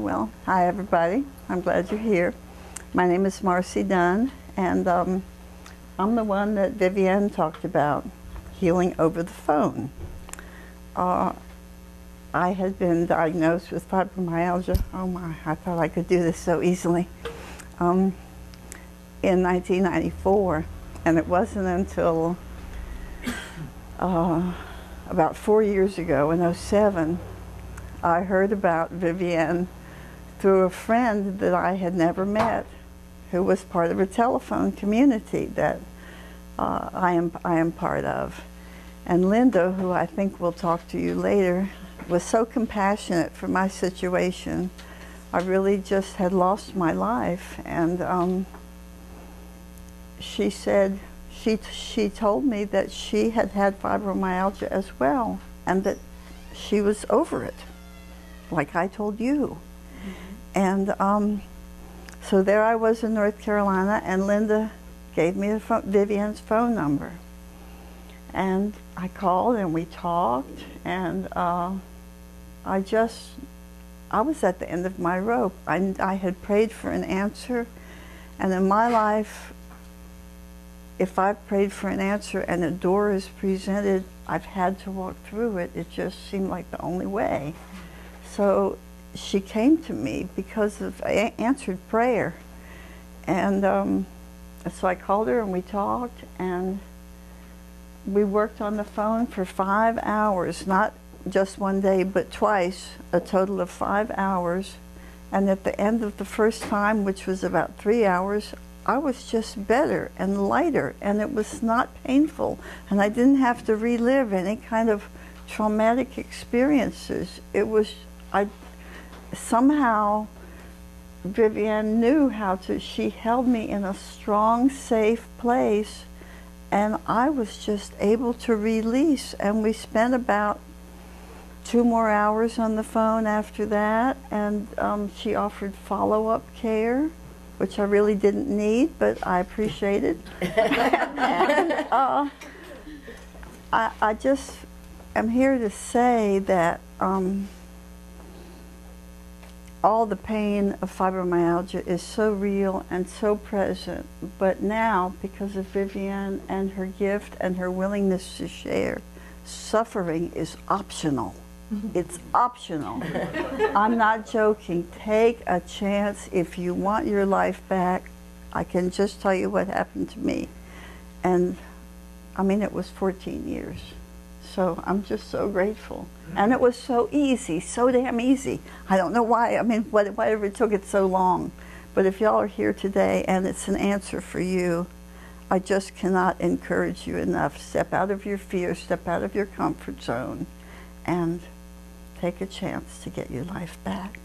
Well, hi everybody. I'm glad you're here. My name is Marcy Dunn, and I'm the one that Vivienne talked about, healing over the phone. I had been diagnosed with fibromyalgia. Oh my, I thought I could do this so easily. In 1994, and it wasn't until about 4 years ago, in '07, I heard about Vivienne through a friend that I had never met, who was part of a telephone community that I am part of. And Linda, who I think will talk to you later, was so compassionate for my situation. I really just had lost my life, and she said, she told me that she had had fibromyalgia as well, and that she was over it, like I told you. And so there I was in North Carolina, and Linda gave me Vivienne's phone number. And I called and we talked, and I was at the end of my rope. I had prayed for an answer, and in my life, if I've prayed for an answer and a door is presented, I've had to walk through it. It just seemed like the only way. So she came to me because of answered prayer. And so I called her and we talked, and we worked on the phone for 5 hours, not just one day, but twice, a total of 5 hours. And at the end of the first time, which was about 3 hours, I was just better and lighter, and it was not painful, and I didn't have to relive any kind of traumatic experiences. It was, somehow Vivienne knew how to, she held me in a strong, safe place, and I was just able to release. And we spent about 2 more hours on the phone after that, and she offered follow-up care, which I really didn't need, but I appreciated. And I just am here to say that all the pain of fibromyalgia is so real and so present, but now, because of Vivienne and her gift and her willingness to share, suffering is optional. It's optional. I'm not joking. Take a chance if you want your life back. I can just tell you what happened to me. And I mean, it was 14 years. So I'm just so grateful. And it was so easy, so damn easy. I don't know why, I mean, whatever it took it so long. But if y'all are here today and it's an answer for you, I just cannot encourage you enough. Step out of your fear, step out of your comfort zone, and take a chance to get your life back.